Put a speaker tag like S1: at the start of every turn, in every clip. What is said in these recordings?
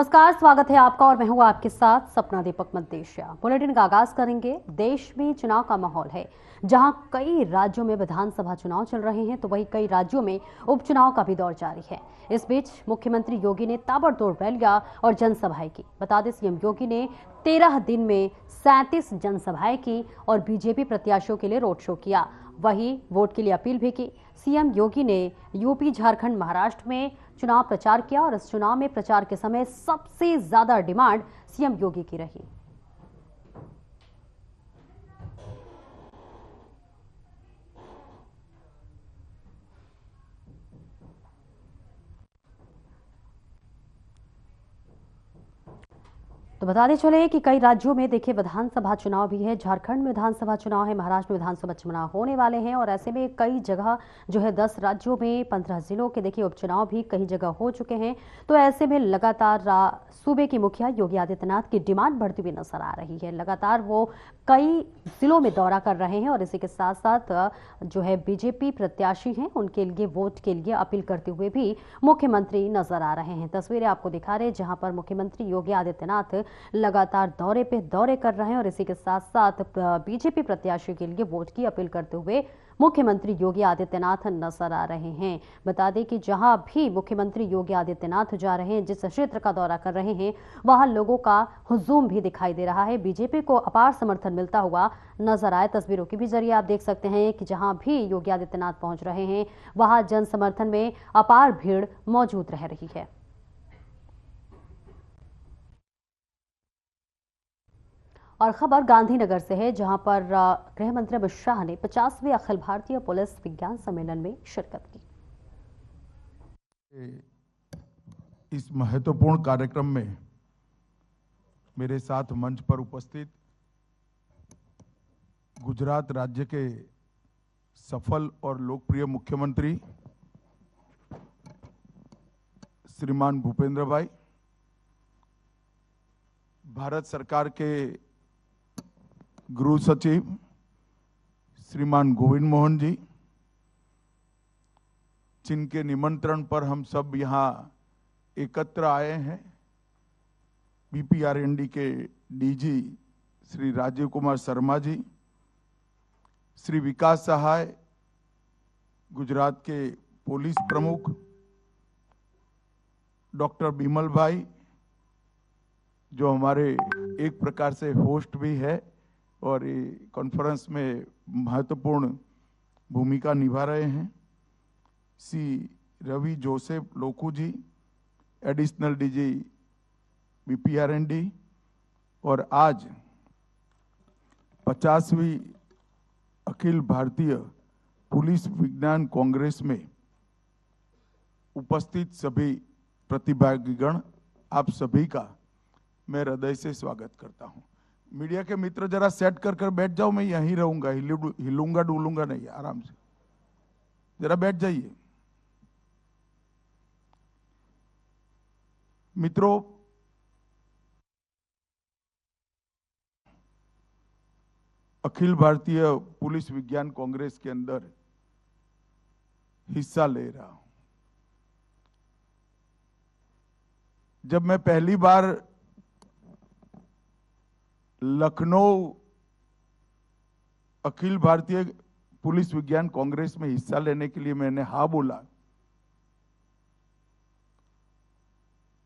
S1: नमस्कार, स्वागत है आपका और मैं हूं आपके साथ सपना दीपक मद्देशिया। बुलेटिन का आगाज करेंगे। देश में चुनाव का माहौल है, जहां कई राज्यों में विधानसभा चुनाव चल रहे हैं तो वहीं कई राज्यों में उपचुनाव का भी दौर जारी है। इस बीच मुख्यमंत्री योगी ने ताबड़तोड़ रैलियां और जनसभाएं की। बता दें, सीएम योगी ने 13 दिन में 37 जनसभाएं की और बीजेपी प्रत्याशियों के लिए रोड शो किया। वहीं वोट के लिए अपील भी की। सीएम योगी ने यूपी, झारखंड, महाराष्ट्र में चुनाव प्रचार किया और इस चुनाव में प्रचार के समय सबसे ज्यादा डिमांड सीएम योगी की रही। तो बताते चले कि कई राज्यों में देखिए विधानसभा चुनाव भी है। झारखंड में विधानसभा चुनाव है, महाराष्ट्र में विधानसभा चुनाव होने वाले हैं और ऐसे में कई जगह जो है 10 राज्यों में 15 जिलों के देखिए उपचुनाव भी कई जगह हो चुके हैं। तो ऐसे में लगातार सूबे की मुखिया योगी आदित्यनाथ की डिमांड बढ़ती हुई नजर आ रही है। लगातार वो कई जिलों में दौरा कर रहे हैं और इसी के साथ साथ जो है बीजेपी प्रत्याशी हैं उनके लिए वोट के लिए अपील करते हुए भी मुख्यमंत्री नजर आ रहे हैं। तस्वीरें आपको दिखा रहे हैं जहां पर मुख्यमंत्री योगी आदित्यनाथ लगातार दौरे पे दौरे कर रहे हैं और इसी के साथ साथ बीजेपी प्रत्याशी के लिए वोट की अपील करते हुए मुख्यमंत्री योगी आदित्यनाथ नजर आ रहे हैं। बता दें कि जहां भी मुख्यमंत्री योगी आदित्यनाथ जा रहे हैं, जिस क्षेत्र का दौरा कर रहे हैं, वहां लोगों का हुजूम भी दिखाई दे रहा है। बीजेपी को अपार समर्थन मिलता हुआ नजर आए। तस्वीरों के भी जरिए आप देख सकते हैं कि जहां भी योगी आदित्यनाथ पहुंच रहे हैं वहां जन समर्थन में अपार भीड़ मौजूद रह रही है। और खबर गांधीनगर से है, जहां पर गृह मंत्री अमित शाह ने 50वें अखिल भारतीय पुलिस विज्ञान सम्मेलन में शिरकत की।
S2: इस महत्वपूर्ण कार्यक्रम में मेरे साथ मंच पर उपस्थित गुजरात राज्य के सफल और लोकप्रिय मुख्यमंत्री श्रीमान भूपेंद्र भाई, भारत सरकार के गृह सचिव श्रीमान गोविंद मोहन जी, जिनके निमंत्रण पर हम सब यहाँ एकत्र आए हैं, बीपीआरएनडी के डीजी श्री राजीव कुमार शर्मा जी, श्री विकास सहाय गुजरात के पुलिस प्रमुख डॉक्टर बिमल भाई, जो हमारे एक प्रकार से होस्ट भी है और ये कॉन्फ्रेंस में महत्वपूर्ण भूमिका निभा रहे हैं, सी रवि जोसेफ लोकू जी, एडिशनल डीजी बीपीआरएनडी, और आज 50वीं अखिल भारतीय पुलिस विज्ञान कांग्रेस में उपस्थित सभी प्रतिभागीगण, आप सभी का मैं हृदय से स्वागत करता हूं। मीडिया के मित्र जरा सेट कर बैठ जाओ, मैं यहीं रहूंगा, हिलूंगा डुलूंगा नहीं, आराम से जरा बैठ जाइए। मित्रों, अखिल भारतीय पुलिस विज्ञान कांग्रेस के अंदर हिस्सा ले रहा हूं। जब मैं पहली बार लखनऊ अखिल भारतीय पुलिस विज्ञान कांग्रेस में हिस्सा लेने के लिए मैंने हाँ बोला,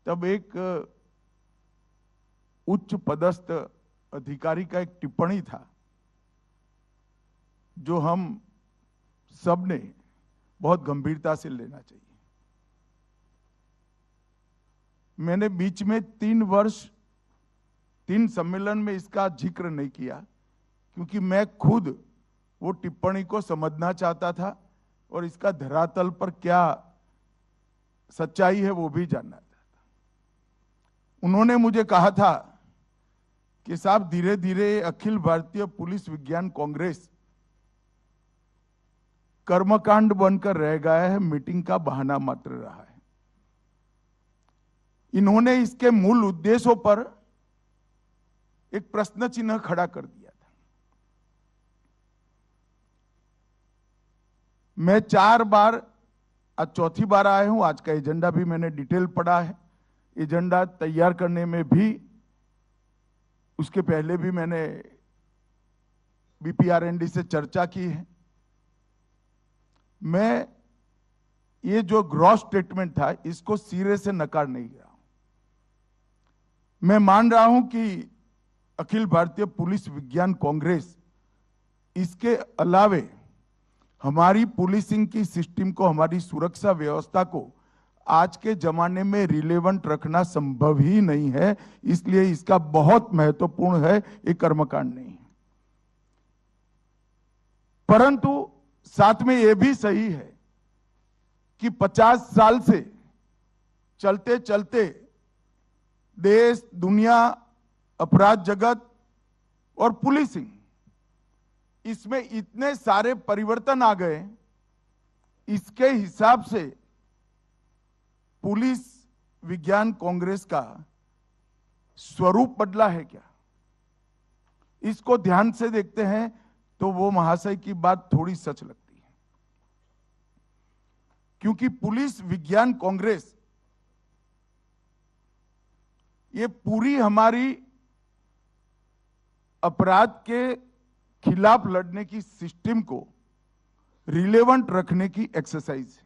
S2: तब एक उच्च पदस्थ अधिकारी का एक टिप्पणी था जो हम सब ने बहुत गंभीरता से लेना चाहिए। मैंने बीच में 3 वर्ष 3 सम्मेलन में इसका जिक्र नहीं किया, क्योंकि मैं खुद वो टिप्पणी को समझना चाहता था और इसका धरातल पर क्या सच्चाई है वो भी जानना चाहता। उन्होंने मुझे कहा था कि साहब, धीरे धीरे अखिल भारतीय पुलिस विज्ञान कांग्रेस कर्मकांड बनकर रह गया है, मीटिंग का बहाना मात्र रहा है। इन्होंने इसके मूल उद्देश्यों पर एक प्रश्न चिन्ह खड़ा कर दिया था। मैं 4 बार, आज चौथी बार आया हूं, आज का एजेंडा भी मैंने डिटेल पढ़ा है। एजेंडा तैयार करने में भी, उसके पहले भी मैंने बीपीआरएनडी से चर्चा की है। मैं ये जो ग्रॉस स्टेटमेंट था इसको सिरे से नकार नहीं रहा हूं। मैं मान रहा हूं कि अखिल भारतीय पुलिस विज्ञान कांग्रेस इसके अलावे हमारी पुलिसिंग की सिस्टम को, हमारी सुरक्षा व्यवस्था को आज के जमाने में रिलेवेंट रखना संभव ही नहीं है, इसलिए इसका बहुत महत्वपूर्ण है, ये कर्मकांड नहीं है। परंतु साथ में यह भी सही है कि 50 साल से चलते चलते देश, दुनिया, अपराध जगत और पुलिसिंग, इसमें इतने सारे परिवर्तन आ गए, इसके हिसाब से पुलिस विज्ञान कांग्रेस का स्वरूप बदला है क्या, इसको ध्यान से देखते हैं तो वो महाशय की बात थोड़ी सच लगती है। क्योंकि पुलिस विज्ञान कांग्रेस ये पूरी हमारी अपराध के खिलाफ लड़ने की सिस्टम को रिलेवेंट रखने की एक्सरसाइज है।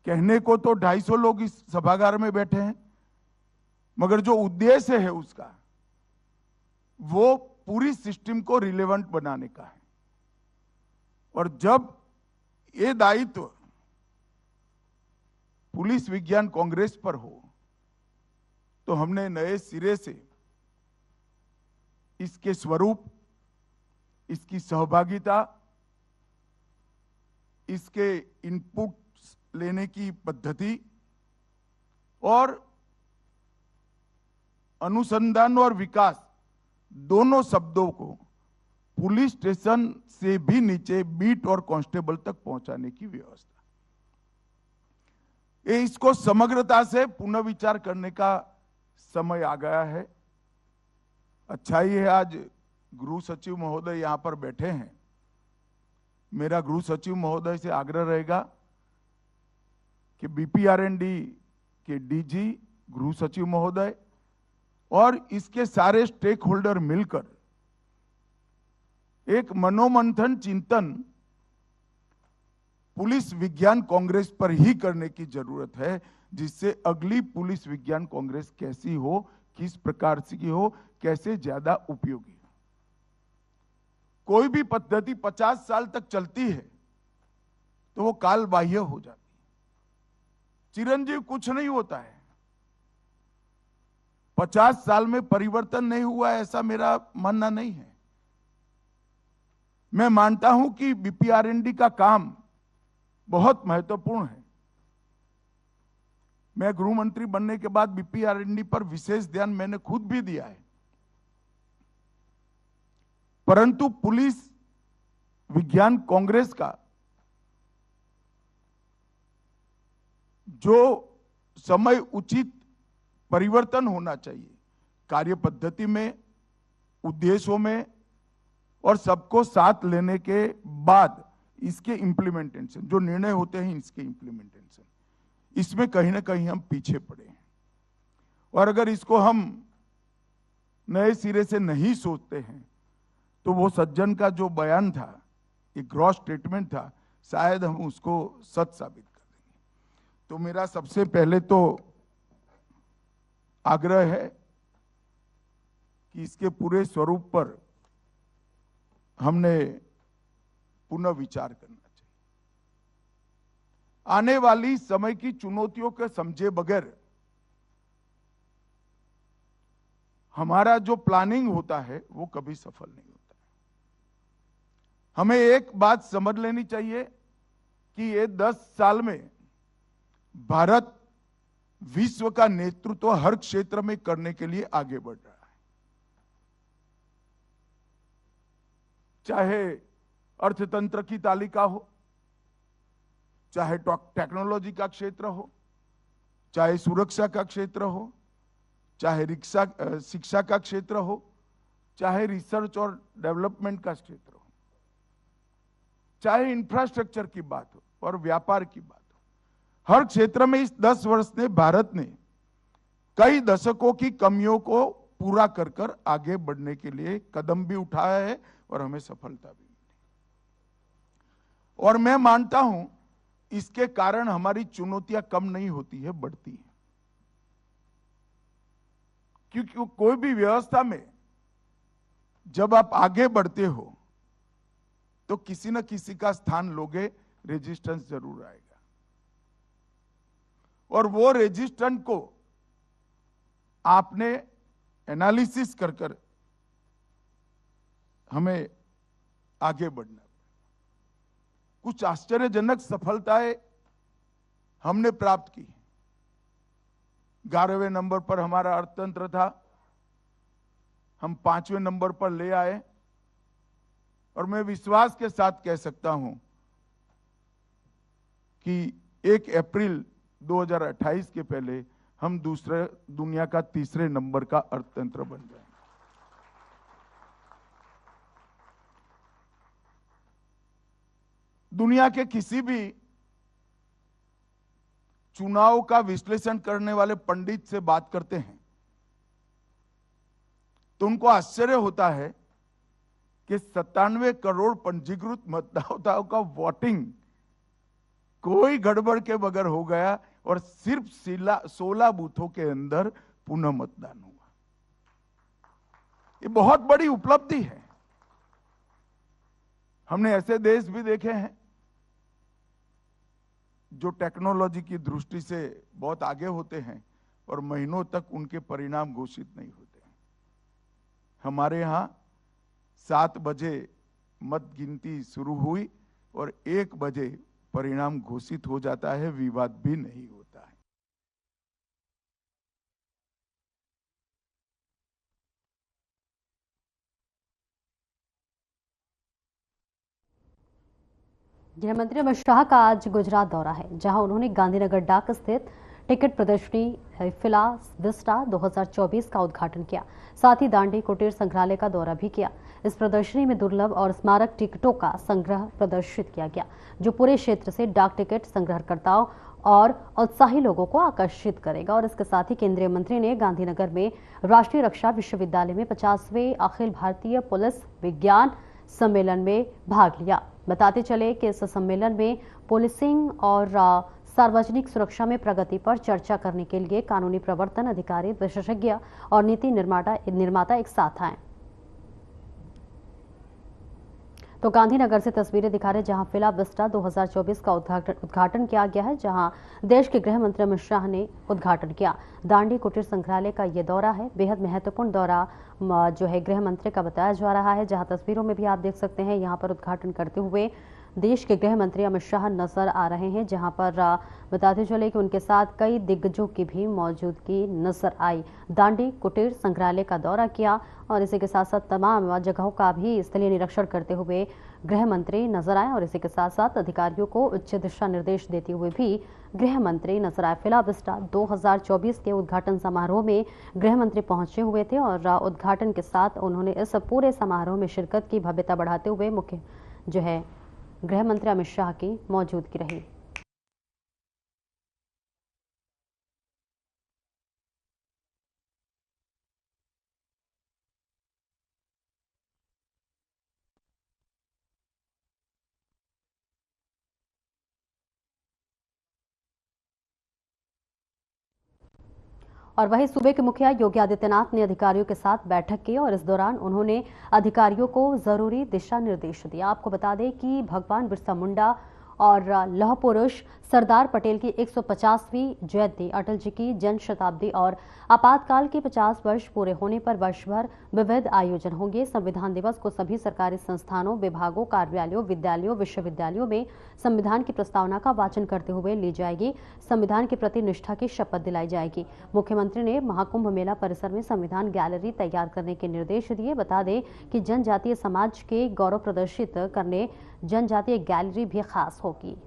S2: कहने को तो 250 लोग इस सभागार में बैठे हैं, मगर जो उद्देश्य है उसका, वो पूरी सिस्टम को रिलेवेंट बनाने का है। और जब ये दायित्व पुलिस विज्ञान कांग्रेस पर हो, तो हमने नए सिरे से इसके स्वरूप, इसकी सहभागिता, इसके इनपुट लेने की पद्धति और अनुसंधान और विकास दोनों शब्दों को पुलिस स्टेशन से भी नीचे बीट और कांस्टेबल तक पहुंचाने की व्यवस्था, ये इसको समग्रता से पुनर्विचार करने का समय आ गया है। अच्छा ही है आज गृह सचिव महोदय यहां पर बैठे हैं। मेरा गृह सचिव महोदय से आग्रह रहेगा कि बीपीआरएनडी के डीजी, गृह सचिव महोदय और इसके सारे स्टेक होल्डर मिलकर एक मनोमंथन, चिंतन पुलिस विज्ञान कांग्रेस पर ही करने की जरूरत है, जिससे अगली पुलिस विज्ञान कांग्रेस कैसी हो, किस प्रकार से की हो, कैसे ज्यादा उपयोगी हो। कोई भी पद्धति 50 साल तक चलती है तो वो काल बाह्य हो जाती है। चिरंजीव कुछ नहीं होता है। 50 साल में परिवर्तन नहीं हुआ ऐसा मेरा मानना नहीं है। मैं मानता हूं कि बीपीआरएनडी का काम बहुत महत्वपूर्ण है। मैं गृह मंत्री बनने के बाद बीपीआरएनडी पर विशेष ध्यान मैंने खुद भी दिया है। परंतु पुलिस विज्ञान कांग्रेस का जो समय उचित परिवर्तन होना चाहिए, कार्य पद्धति में, उद्देश्यों में और सबको साथ लेने के बाद इसके इंप्लीमेंटेशन, जो निर्णय होते हैं इसके इंप्लीमेंटेशन, इसमें कहीं ना कहीं हम पीछे पड़े हैं। और अगर इसको हम नए सिरे से नहीं सोचते हैं तो वो सज्जन का जो बयान था, एक ग्रॉस स्टेटमेंट था, शायद हम उसको सच साबित कर देंगे। तो मेरा सबसे पहले तो आग्रह है कि इसके पूरे स्वरूप पर हमने पुनः विचार करना चाहिए। आने वाली समय की चुनौतियों के समझे बगैर हमारा जो प्लानिंग होता है वो कभी सफल नहीं होता। हमें एक बात समझ लेनी चाहिए कि ये 10 साल में भारत विश्व का नेतृत्व हर क्षेत्र में करने के लिए आगे बढ़ रहा है। चाहे अर्थतंत्र की तालिका हो, चाहे टेक्नोलॉजी का क्षेत्र हो, चाहे सुरक्षा का क्षेत्र हो, चाहे शिक्षा का क्षेत्र हो, चाहे रिसर्च और डेवलपमेंट का क्षेत्र हो, चाहे इंफ्रास्ट्रक्चर की बात हो और व्यापार की बात हो, हर क्षेत्र में इस 10 वर्ष ने भारत ने कई दशकों की कमियों को पूरा कर कर आगे बढ़ने के लिए कदम भी उठाया है और हमें सफलता भी मिली। और मैं मानता हूं इसके कारण हमारी चुनौतियां कम नहीं होती है, बढ़ती है। क्योंकि कोई भी व्यवस्था में जब आप आगे बढ़ते हो तो किसी न किसी का स्थान लोगे, रेजिस्टेंस जरूर आएगा। और वो रेजिस्टेंस को आपने एनालिसिस कर कर हमें आगे बढ़ना। कुछ आश्चर्यजनक सफलताएं हमने प्राप्त की। 11वें नंबर पर हमारा अर्थतंत्र था, हम 5वें नंबर पर ले आए। और मैं विश्वास के साथ कह सकता हूं कि 1 अप्रैल 2028 के पहले हम दुनिया का 3रे नंबर का अर्थतंत्र बन जाएंगे। दुनिया के किसी भी चुनाव का विश्लेषण करने वाले पंडित से बात करते हैं तो उनको आश्चर्य होता है कि 97 करोड़ पंजीकृत मतदाताओं का वोटिंग कोई गड़बड़ के बगैर हो गया और सिर्फ 16 बूथों के अंदर पुनः मतदान हुआ। ये बहुत बड़ी उपलब्धि है। हमने ऐसे देश भी देखे हैं जो टेक्नोलॉजी की दृष्टि से बहुत आगे होते हैं और महीनों तक उनके परिणाम घोषित नहीं होते। हमारे यहां 7 बजे मत गिनती शुरू हुई और 1 बजे परिणाम घोषित हो जाता है, विवाद भी नहीं होता है।
S1: गृह मंत्री अमित शाह का आज गुजरात दौरा है, जहां उन्होंने गांधीनगर डाक स्थित टिकट प्रदर्शनी फिला विस्टा 2024 का उद्घाटन किया। साथ ही दांडी कुटीर संग्रहालय का दौरा भी किया। इस प्रदर्शनी में दुर्लभ और स्मारक टिकटों का संग्रह प्रदर्शित किया गया, जो पूरे क्षेत्र से डाक टिकट संग्रहकर्ताओं और उत्साही लोगों को आकर्षित करेगा। और इसके साथ ही केंद्रीय मंत्री ने गांधीनगर में राष्ट्रीय रक्षा विश्वविद्यालय में 50वें अखिल भारतीय पुलिस विज्ञान सम्मेलन में भाग लिया। बताते चले कि इस सम्मेलन में पुलिसिंग और सार्वजनिक सुरक्षा में प्रगति पर चर्चा करने के लिए कानूनी प्रवर्तन अधिकारी, विशेषज्ञ और नीति निर्माता एक साथ आए। तो गांधीनगर से तस्वीरें दिखा रहे जहां फिला विस्टा 2024 का उद्घाटन किया गया है, जहां देश के गृह मंत्री अमित शाह ने उद्घाटन किया। दांडी कुटीर संग्रहालय का ये दौरा है, बेहद महत्वपूर्ण दौरा जो है गृह मंत्री का बताया जा रहा है। जहां तस्वीरों में भी आप देख सकते हैं, यहां पर उद्घाटन करते हुए देश के गृह मंत्री अमित शाह नजर आ रहे हैं, जहां पर बताते चले कि उनके साथ कई दिग्गजों की भी मौजूदगी नजर आई। दांडी कुटीर संग्रहालय का दौरा किया और इसी के साथ साथ तमाम जगहों का भी स्थलीय निरीक्षण करते हुए गृह मंत्री नजर आए और इसी के साथ साथ अधिकारियों को उच्च दिशा निर्देश देते हुए भी गृह मंत्री नजर आए। फिला विस्टा 2024 के उद्घाटन समारोह में गृह मंत्री पहुंचे हुए थे और उद्घाटन के साथ उन्होंने इस पूरे समारोह में शिरकत की, भव्यता बढ़ाते हुए मुख्य जो है गृह मंत्री अमित शाह की मौजूदगी रही। और वहीं सूबे के मुखिया योगी आदित्यनाथ ने अधिकारियों के साथ बैठक की और इस दौरान उन्होंने अधिकारियों को जरूरी दिशा निर्देश दिया। आपको बता दें कि भगवान बिरसा मुंडा और लौह पुरुष सरदार पटेल की 150वीं जयंती, अटल जी की जन शताब्दी और आपातकाल के 50 वर्ष पूरे होने पर वर्ष भर विविध आयोजन होंगे। संविधान दिवस को सभी सरकारी संस्थानों, विभागों, कार्यालयों, विद्यालयों, विश्वविद्यालयों में संविधान की प्रस्तावना का वाचन करते हुए ली जाएगी। संविधान के प्रति निष्ठा की शपथ दिलाई जाएगी। मुख्यमंत्री ने महाकुंभ मेला परिसर में संविधान गैलरी तैयार करने के निर्देश दिए। बता दें कि जनजातीय समाज के गौरव प्रदर्शित करने जनजातीय गैलरी भी खास होगी।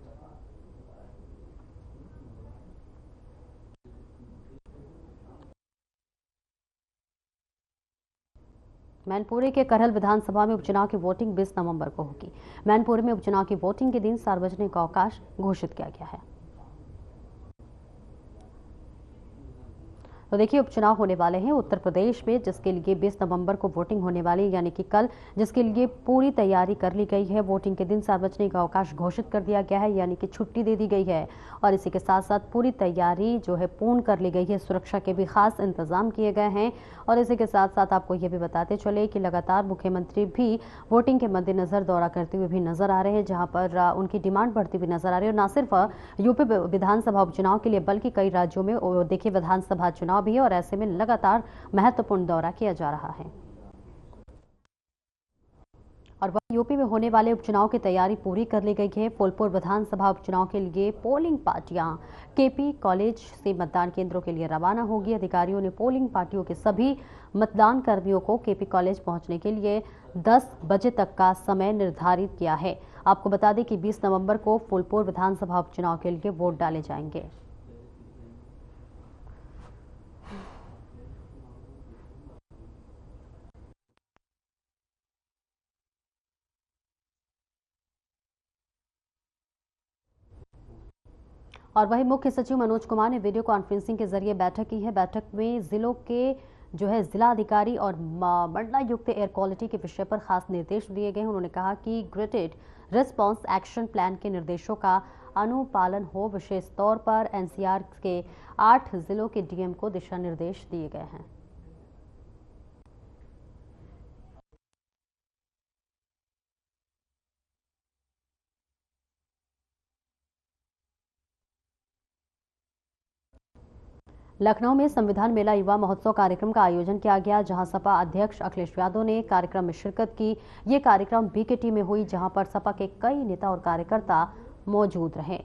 S1: मैनपुरी के करहल विधानसभा में उपचुनाव की वोटिंग 20 नवंबर को होगी। मैनपुरी में उपचुनाव की वोटिंग के दिन सार्वजनिक अवकाश घोषित किया गया है। तो देखिए उपचुनाव होने वाले हैं उत्तर प्रदेश में, जिसके लिए 20 नवंबर को वोटिंग होने वाली है, यानी कि कल, जिसके लिए पूरी तैयारी कर ली गई है। वोटिंग के दिन सार्वजनिक अवकाश घोषित कर दिया गया है, यानी कि छुट्टी दे दी गई है। और इसी के साथ साथ पूरी तैयारी जो है पूर्ण कर ली गई है। सुरक्षा के भी खास इंतजाम किए गए हैं। और इसी के साथ साथ आपको ये भी बताते चले कि लगातार मुख्यमंत्री भी वोटिंग के मद्देनजर दौरा करते हुए भी नजर आ रहे हैं, जहां पर उनकी डिमांड बढ़ती हुई नजर आ रही है। और न सिर्फ यूपी विधानसभा उपचुनाव के लिए, बल्कि कई राज्यों में देखिए विधानसभा चुनाव भी है, और ऐसे में लगातार महत्वपूर्ण दौरा किया जा रहा है। और वहीं यूपी में होने वाले उपचुनाव की तैयारी पूरी कर ली गई है। फूलपुर विधानसभा उपचुनाव के लिए पोलिंग पार्टियां केपी कॉलेज से मतदान केंद्रों के लिए रवाना होगी। अधिकारियों ने पोलिंग पार्टियों के सभी मतदान कर्मियों को केपी कॉलेज पहुंचने के लिए 10 बजे तक का समय निर्धारित किया है। आपको बता दें कि 20 नवंबर को फूलपुर विधानसभा उपचुनाव के लिए वोट डाले जाएंगे। और वहीं मुख्य सचिव मनोज कुमार ने वीडियो कॉन्फ्रेंसिंग के जरिए बैठक की है। बैठक में जिलों के जो है जिलाधिकारी और मंडलायुक्त एयर क्वालिटी के विषय पर खास निर्देश दिए गए। उन्होंने कहा कि ग्रेडेड रिस्पांस एक्शन प्लान के निर्देशों का अनुपालन हो। विशेष तौर पर एनसीआर के 8 जिलों के डीएम को दिशा निर्देश दिए गए हैं। लखनऊ में संविधान मेला युवा महोत्सव कार्यक्रम का आयोजन किया गया, जहां सपा अध्यक्ष अखिलेश यादव ने कार्यक्रम में शिरकत की। ये कार्यक्रम बीकेटी में हुई, जहां पर सपा के कई नेता और कार्यकर्ता मौजूद रहे।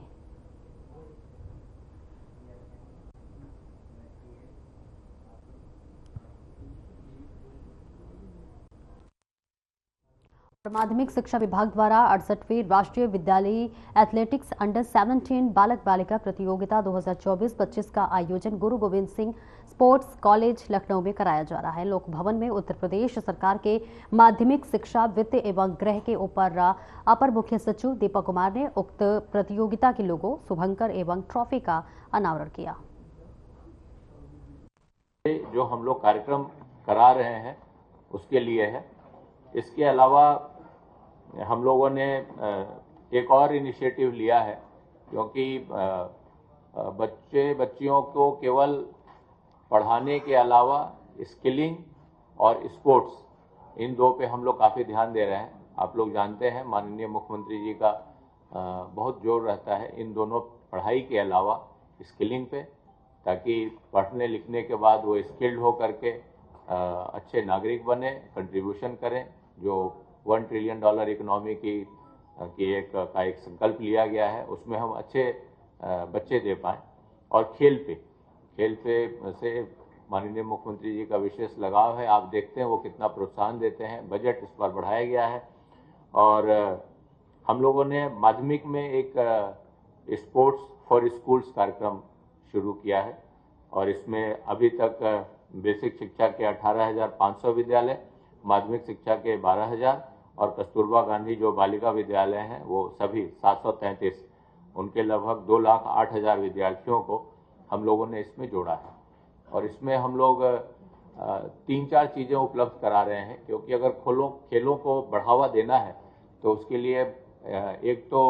S1: माध्यमिक शिक्षा विभाग द्वारा 68वीं राष्ट्रीय विद्यालयी एथलेटिक्स अंडर 17 बालक बालिका प्रतियोगिता 2024-25 का आयोजन गुरु गोविंद सिंह स्पोर्ट्स कॉलेज लखनऊ में कराया जा रहा है। लोक भवन में उत्तर प्रदेश सरकार के माध्यमिक शिक्षा वित्त एवं गृह के ऊपर अपर मुख्य सचिव दीपक कुमार ने उक्त प्रतियोगिता के लोगो, शुभंकर एवं ट्रॉफी का अनावरण किया।
S3: जो हम लोग कार्यक्रम करा रहे हैं उसके लिए है। इसके अलावा हम लोगों ने एक और इनिशिएटिव लिया है, क्योंकि बच्चियों को केवल पढ़ाने के अलावा स्किलिंग और स्पोर्ट्स, इन दो पे हम लोग काफ़ी ध्यान दे रहे हैं। आप लोग जानते हैं माननीय मुख्यमंत्री जी का बहुत जोर रहता है इन दोनों, पढ़ाई के अलावा स्किलिंग पे, ताकि पढ़ने लिखने के बाद वो स्किल्ड हो करके अच्छे नागरिक बने, कंट्रीब्यूशन करें। जो $1 ट्रिलियन इकोनॉमी की एक संकल्प लिया गया है, उसमें हम अच्छे बच्चे दे पाएँ। और खेल पे से माननीय मुख्यमंत्री जी का विशेष लगाव है। आप देखते हैं वो कितना प्रोत्साहन देते हैं। बजट इस बार बढ़ाया गया है। और हम लोगों ने माध्यमिक में एक स्पोर्ट्स फॉर स्कूल्स कार्यक्रम शुरू किया है, और इसमें अभी तक बेसिक शिक्षा के 18,500 विद्यालय, माध्यमिक शिक्षा के 12,000 और कस्तूरबा गांधी जो बालिका विद्यालय हैं वो सभी 733, उनके लगभग 2,08,000 विद्यार्थियों को हम लोगों ने इसमें जोड़ा है। और इसमें हम लोग 3-4 चीज़ें उपलब्ध करा रहे हैं, क्योंकि अगर खेलों को बढ़ावा देना है तो उसके लिए एक तो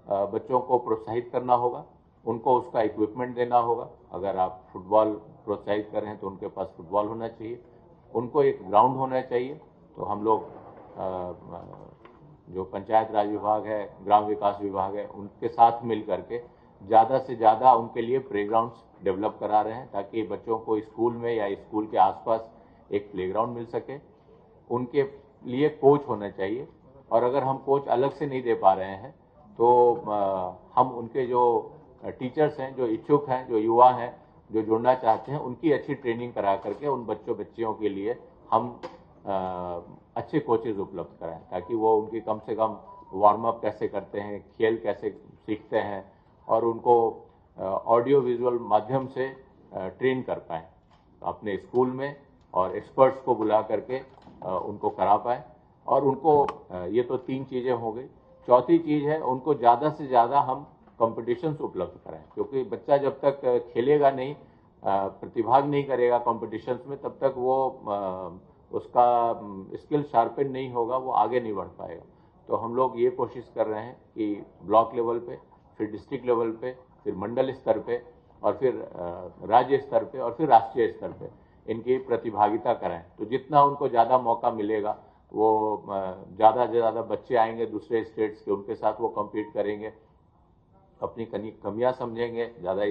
S3: बच्चों को प्रोत्साहित करना होगा, उनको उसका इक्विपमेंट देना होगा। अगर आप फुटबॉल प्रोत्साहित कर रहे हैं तो उनके पास फुटबॉल होना चाहिए, उनको एक ग्राउंड होना चाहिए। तो हम लोग जो पंचायत राज विभाग है, ग्राम विकास विभाग है, उनके साथ मिल करके ज़्यादा से ज़्यादा उनके लिए प्लेग्राउंड्स डेवलप करा रहे हैं, ताकि बच्चों को स्कूल में या स्कूल के आसपास एक प्लेग्राउंड मिल सके। उनके लिए कोच होना चाहिए, और अगर हम कोच अलग से नहीं दे पा रहे हैं तो हम उनके जो टीचर्स हैं, जो इच्छुक हैं, जो युवा हैं, जो जुड़ना चाहते हैं, उनकी अच्छी ट्रेनिंग करा करके उन बच्चियों के लिए हम अच्छे कोचेज उपलब्ध कराएं, ताकि वो उनकी कम से कम वार्म अप कैसे करते हैं, खेल कैसे सीखते हैं, और उनको ऑडियो विजुअल माध्यम से ट्रेन कर पाएँ अपने स्कूल में, और एक्सपर्ट्स को बुला करके उनको करा पाएँ। और उनको ये तो 3 चीज़ें हो गई। चौथी चीज़ है, उनको ज़्यादा से ज़्यादा हम कॉम्पिटिशन्स उपलब्ध कराएं, क्योंकि बच्चा जब तक खेलेगा नहीं प्रतिभाग नहीं करेगा कॉम्पिटिशन्स में, तब तक वो उसका स्किल शार्पन नहीं होगा, वो आगे नहीं बढ़ पाएगा। तो हम लोग ये कोशिश कर रहे हैं कि ब्लॉक लेवल पे, फिर डिस्ट्रिक्ट लेवल पे, फिर मंडल स्तर पे, और फिर राज्य स्तर पे, और फिर राष्ट्रीय स्तर पे इनकी प्रतिभागिता कराएं। तो जितना उनको ज़्यादा मौका मिलेगा, वो ज़्यादा से ज़्यादा बच्चे आएंगे दूसरे स्टेट्स के, उनके साथ वो कम्पीट करेंगे, अपनी कमियां समझेंगे, ज़्यादा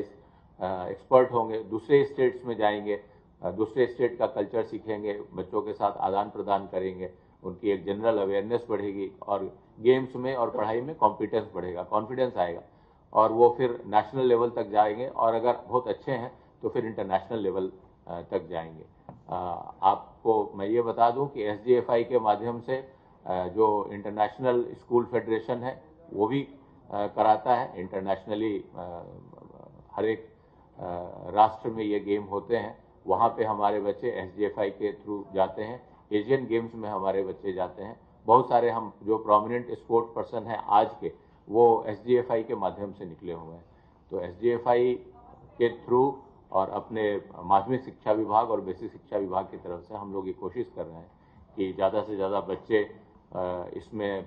S3: एक्सपर्ट होंगे, दूसरे स्टेट्स में जाएंगे, दूसरे स्टेट का कल्चर सीखेंगे, बच्चों के साथ आदान प्रदान करेंगे, उनकी एक जनरल अवेयरनेस बढ़ेगी, और गेम्स में और पढ़ाई में कॉम्पिटेंस बढ़ेगा, कॉन्फिडेंस आएगा, और वो फिर नेशनल लेवल तक जाएंगे, और अगर बहुत अच्छे हैं तो फिर इंटरनेशनल लेवल तक जाएंगे। आपको मैं ये बता दूं कि SGFI के माध्यम से जो इंटरनेशनल स्कूल फेडरेशन है वो भी कराता है। इंटरनेशनली हर एक राष्ट्र में ये गेम होते हैं, वहाँ पे हमारे बच्चे SGFI के थ्रू जाते हैं। एशियन गेम्स में हमारे बच्चे जाते हैं। बहुत सारे हम जो प्रोमिनेंट स्पोर्ट्स पर्सन हैं आज के, वो SGFI के माध्यम से निकले हुए हैं। तो SGFI के थ्रू और अपने माध्यमिक शिक्षा विभाग और बेसिक शिक्षा विभाग की तरफ से हम लोग ये कोशिश कर रहे हैं कि ज़्यादा से ज़्यादा बच्चे इसमें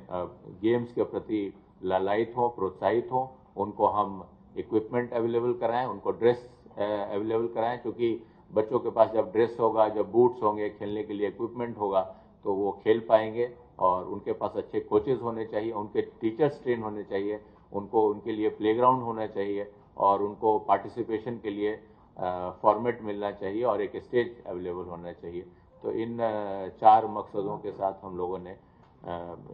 S3: गेम्स के प्रति लालायित हों, प्रोत्साहित हों, उनको हम इक्विपमेंट अवेलेबल कराएं, उनको ड्रेस अवेलेबल कराएं, क्योंकि बच्चों के पास जब ड्रेस होगा, जब बूट्स होंगे, खेलने के लिए इक्विपमेंट होगा, तो वो खेल पाएंगे। और उनके पास अच्छे कोचेज होने चाहिए, उनके टीचर्स ट्रेन होने चाहिए, उनको उनके लिए प्लेग्राउंड होना चाहिए, और उनको पार्टिसिपेशन के लिए फॉर्मेट मिलना चाहिए, और एक स्टेज अवेलेबल होना चाहिए। तो इन 4 मकसदों के साथ हम लोगों ने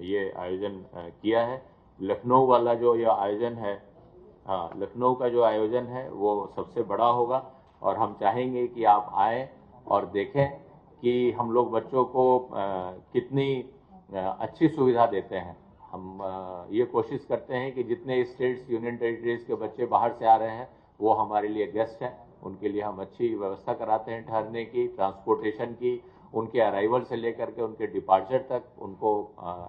S3: ये आयोजन किया है। लखनऊ वाला जो ये आयोजन है, लखनऊ का जो आयोजन है वो सबसे बड़ा होगा, और हम चाहेंगे कि आप आएँ और देखें कि हम लोग बच्चों को कितनी अच्छी सुविधा देते हैं। हम ये कोशिश करते हैं कि जितने स्टेट्स, यूनियन टेरिटरीज के बच्चे बाहर से आ रहे हैं, वो हमारे लिए गेस्ट हैं, उनके लिए हम अच्छी व्यवस्था कराते हैं, ठहरने की, ट्रांसपोर्टेशन की, उनके अराइवल से लेकर के उनके डिपार्चर तक उनको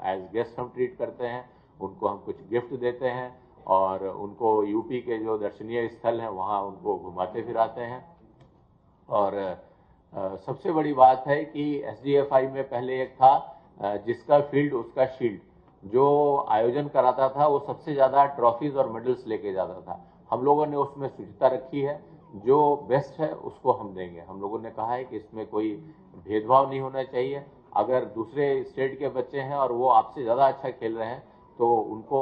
S3: एज गेस्ट हम ट्रीट करते हैं, उनको हम कुछ गिफ्ट देते हैं, और उनको यूपी के जो दर्शनीय स्थल हैं वहाँ उनको घुमाते फिराते हैं। और सबसे बड़ी बात है कि SGFI में पहले एक था जिसका फील्ड उसका शील्ड, जो आयोजन कराता था वो सबसे ज़्यादा ट्रॉफीज और मेडल्स लेके जाता था। हम लोगों ने उसमें शुचिता रखी है, जो बेस्ट है उसको हम देंगे। हम लोगों ने कहा है कि इसमें कोई भेदभाव नहीं होना चाहिए। अगर दूसरे स्टेट के बच्चे हैं और वो आपसे ज़्यादा अच्छा खेल रहे हैं, तो उनको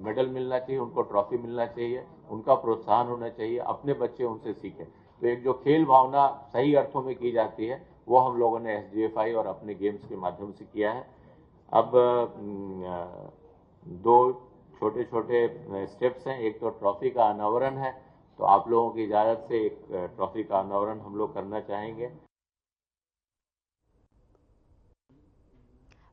S3: मेडल मिलना चाहिए, उनको ट्रॉफी मिलना चाहिए, उनका प्रोत्साहन होना चाहिए, अपने बच्चे उनसे सीखें। तो एक जो खेल भावना सही अर्थों में की जाती है, वो हम लोगों ने SGFI और अपने गेम्स के माध्यम से किया है। अब 2 छोटे छोटे स्टेप्स हैं। एक तो ट्रॉफी का अनावरण है, तो आप लोगों की इजाज़त से एक ट्रॉफी का अनावरण हम लोग करना चाहेंगे।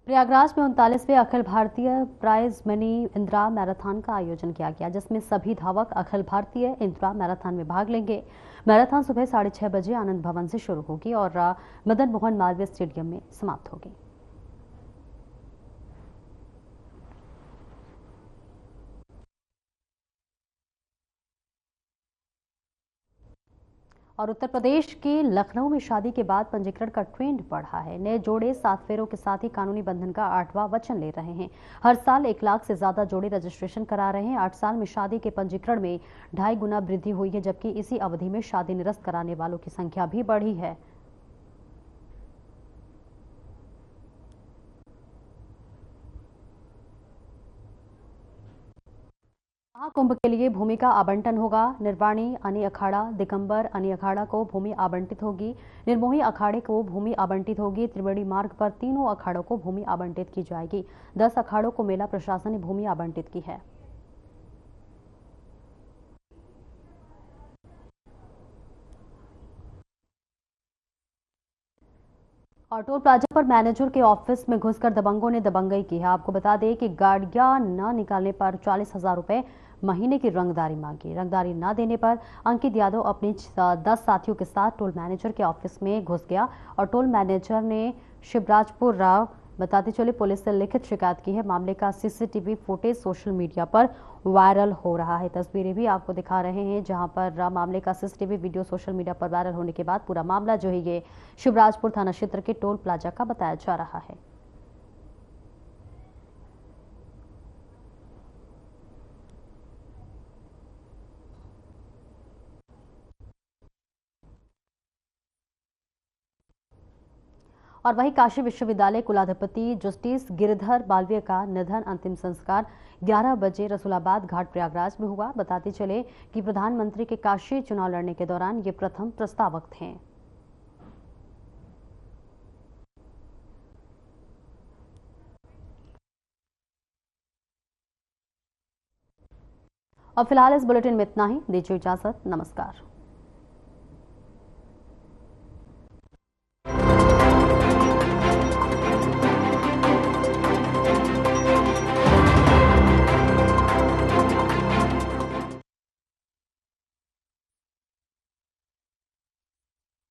S1: प्रयागराज में 39वें Akhil Bharatiya prize money Indira marathon का आयोजन किया गया, जिसमें सभी धावक अखिल भारतीय इंदिरा मैराथन में भाग लेंगे। मैराथन सुबह 6:30 बजे आनंद भवन से शुरू होगी और मदन मोहन मालवीय स्टेडियम में समाप्त होगी। और उत्तर प्रदेश के लखनऊ में शादी के बाद पंजीकरण का ट्रेंड बढ़ा है। नए जोड़े 7 फेरों के साथ ही कानूनी बंधन का 8वां वचन ले रहे हैं। हर साल 1 लाख से ज्यादा जोड़े रजिस्ट्रेशन करा रहे हैं। 8 साल में शादी के पंजीकरण में 2.5 गुना वृद्धि हुई है, जबकि इसी अवधि में शादी निरस्त कराने वालों की संख्या भी बढ़ी है। महाकुंभ के लिए भूमि का आवंटन होगा। निर्वाणी अनी अखाड़ा, दिगंबर अनी अखाड़ा को भूमि आवंटित होगी। निर्मोही अखाड़े को भूमि आवंटित होगी। त्रिवेणी मार्ग पर तीनों अखाड़ों को भूमि आवंटित की जाएगी। 10 अखाड़ों को मेला प्रशासन ने भूमि आवंटित की है। और टोल प्लाजा पर मैनेजर के ऑफिस में घुसकर दबंगों ने दबंगई की है। आपको बता दें कि गाड़ियां न निकालने पर 40,000 रुपए महीने की रंगदारी मांगी। रंगदारी न देने पर अंकित यादव अपने 10 साथियों के साथ टोल मैनेजर के ऑफिस में घुस गया और टोल मैनेजर ने शिवराजपुर बताते चले पुलिस ने लिखित शिकायत की है। मामले का सीसीटीवी फुटेज सोशल मीडिया पर वायरल हो रहा है। तस्वीरें भी आपको दिखा रहे हैं जहां पर मामले का सीसीटीवी वीडियो सोशल मीडिया पर वायरल होने के बाद पूरा मामला जो है ये शिवराजपुर थाना क्षेत्र के टोल प्लाजा का बताया जा रहा है। और वहीं काशी विश्वविद्यालय कुलाधिपति जस्टिस गिरधर बालवीय का निधन, अंतिम संस्कार 11 बजे रसूलाबाद घाट प्रयागराज में हुआ। बताते चले कि प्रधानमंत्री के काशी चुनाव लड़ने के दौरान ये प्रथम प्रस्तावक थे। और फिलहाल इस बुलेटिन में इतना ही। दीजिए इजाजत, नमस्कार।